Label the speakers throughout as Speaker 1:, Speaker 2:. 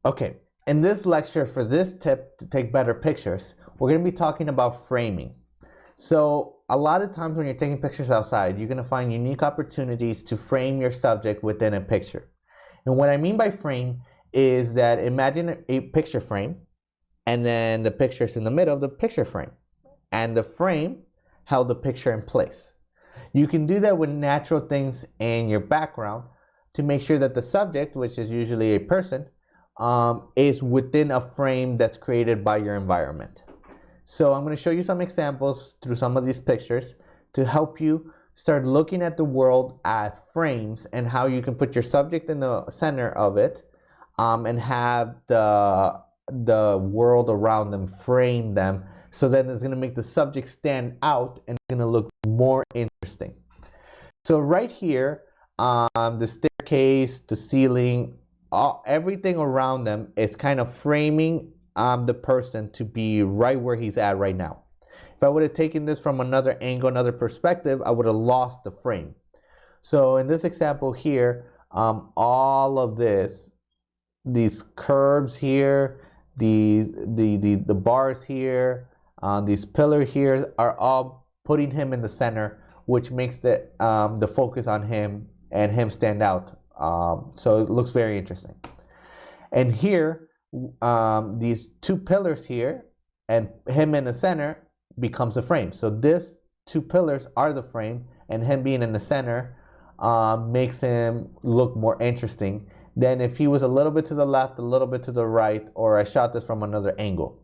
Speaker 1: Okay, in this lecture, for this tip to take better pictures, we're going to be talking about framing. So a lot of times when you're taking pictures outside, you're going to find unique opportunities to frame your subject within a picture. And what I mean by frame is that imagine a picture frame, and then the picture's in the middle of the picture frame, and the frame held the picture in place. You can do that with natural things in your background to make sure that the subject, which is usually a person, is within a frame that's created by your environment. So I'm going to show you some examples through some of these pictures to help you start looking at the world as frames and how you can put your subject in the center of it, and have the world around them frame them, so that it's going to make the subject stand out and it's going to look more interesting. So right here, the staircase, the ceiling, everything around them is kind of framing the person to be right where he's at right now. If I would have taken this from another angle, another perspective, I would have lost the frame. So in this example here, all of this, these curves here, the bars here, these pillars here are all putting him in the center, which makes the focus on him and him stand out. So it looks very interesting. And here, these two pillars here and him in the center becomes a frame. So this two pillars are the frame, and him being in the center makes him look more interesting than if he was a little bit to the left, a little bit to the right, or I shot this from another angle.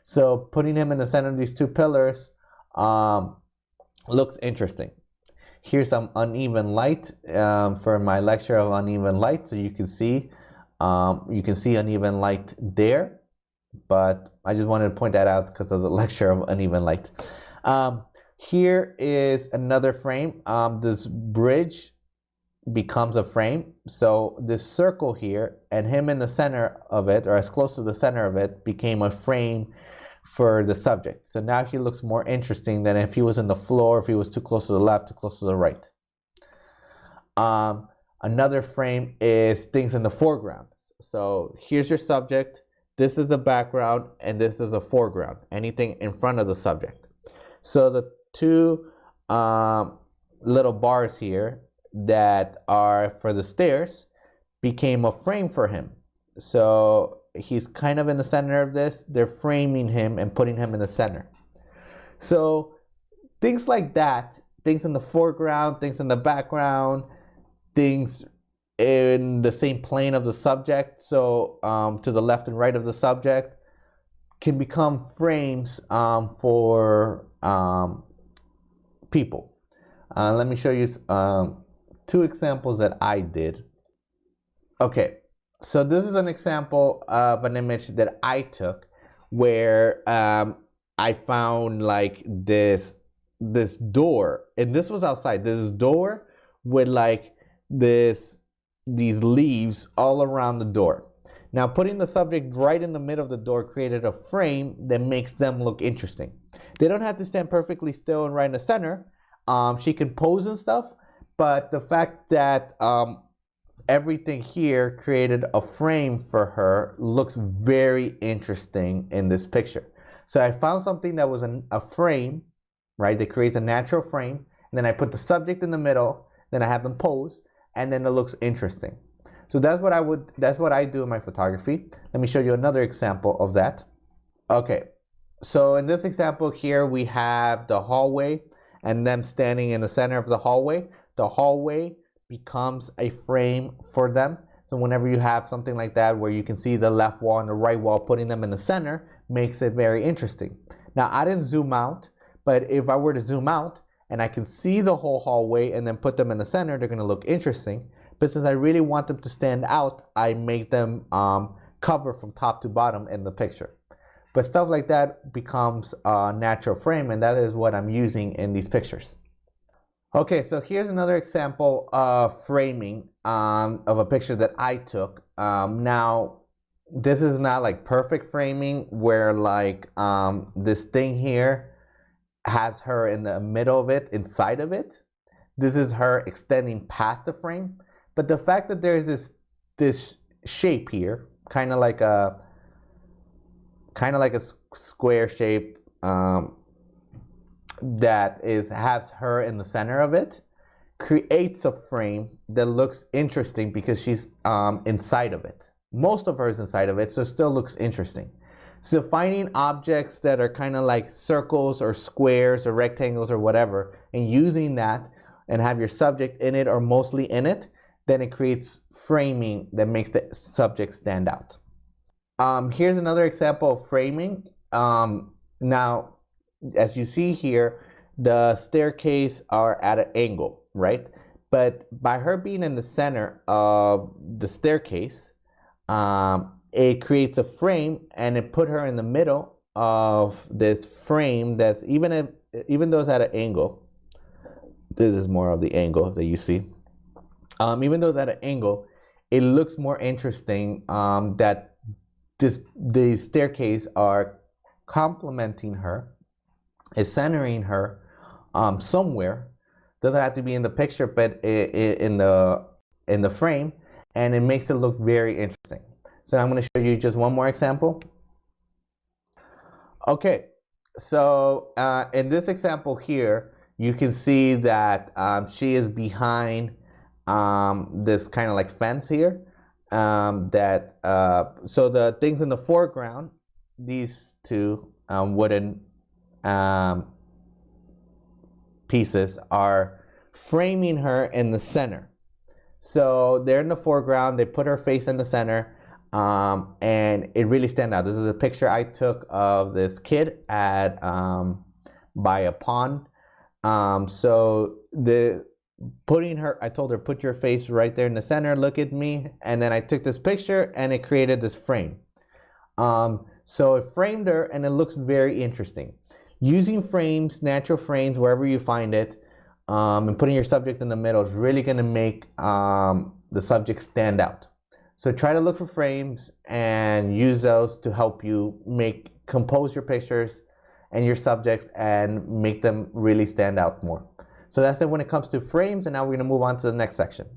Speaker 1: So putting him in the center of these two pillars looks interesting. Here's some uneven light for my lecture of uneven light, so you can see uneven light there, but I just wanted to point that out because of the lecture of uneven light. Here is another frame. This bridge becomes a frame, so this circle here and him in the center of it, or as close to the center of it, became a frame for the subject. So now he looks more interesting than if he was in the floor, if he was too close to the left, too close to the right. Another frame is things in the foreground. So here's your subject, this is the background, and this is the foreground, anything in front of the subject. So the two little bars here that are for the stairs became a frame for him. So he's kind of in the center of this, they're framing him and putting him in the center. So things like that, things in the foreground, things in the background, things in the same plane of the subject, so to the left and right of the subject, can become frames for people. Let me show you two examples that I did. Okay, so this is an example of an image that I took where I found like this door, and this was outside, this door with like these leaves all around the door. Now putting the subject right in the middle of the door created a frame that makes them look interesting. They don't have to stand perfectly still and right in the center. She can pose and stuff, but the fact that everything here created a frame for her looks very interesting in this picture. So I found something that was a frame, right, that creates a natural frame, and then I put the subject in the middle, then I have them pose, and then it looks interesting. So that's what I do in my photography. Let me show you another example of that. Okay, so in this example here we have the hallway and them standing in the center of the hallway. The hallway becomes a frame for them. So whenever you have something like that where you can see the left wall and the right wall, putting them in the center makes it very interesting. Now I didn't zoom out, but if I were to zoom out and I can see the whole hallway and then put them in the center, they're going to look interesting. But since I really want them to stand out, I make them cover from top to bottom in the picture. But stuff like that becomes a natural frame, and that is what I'm using in these pictures. Okay, so here's another example of framing of a picture that I took. Now, this is not like perfect framing where like this thing here has her in the middle of it, inside of it. This is her extending past the frame. But the fact that there's this shape here, kind of like a square shape that has her in the center of it, creates a frame that looks interesting because she's inside of it. Most of her is inside of it, so it still looks interesting. So finding objects that are kind of like circles or squares or rectangles or whatever, and using that and have your subject in it or mostly in it, then it creates framing that makes the subject stand out. Here's another example of framing. Now, as you see here, the staircase are at an angle, right? But by her being in the center of the staircase, it creates a frame, and it put her in the middle of this frame that's even though it's at an angle. This is more of the angle that you see. Even though it's at an angle, it looks more interesting that the staircase are complementing her, is centering her somewhere. Doesn't have to be in the picture, but in the frame, and it makes it look very interesting. So I'm going to show you just one more example. Okay, so in this example here, you can see that she is behind this kind of like fence here. So the things in the foreground, these two wooden pieces are framing her in the center. So they're in the foreground, they put her face in the center, and it really stands out. This is a picture I took of this kid at by a pond. So I told her, put your face right there in the center, look at me, and then I took this picture and it created this frame. So it framed her, and it looks very interesting. Using frames, natural frames, wherever you find it, and putting your subject in the middle is really going to make the subject stand out. So try to look for frames and use those to help you compose your pictures and your subjects and make them really stand out more. So that's it when it comes to frames, and now we're going to move on to the next section.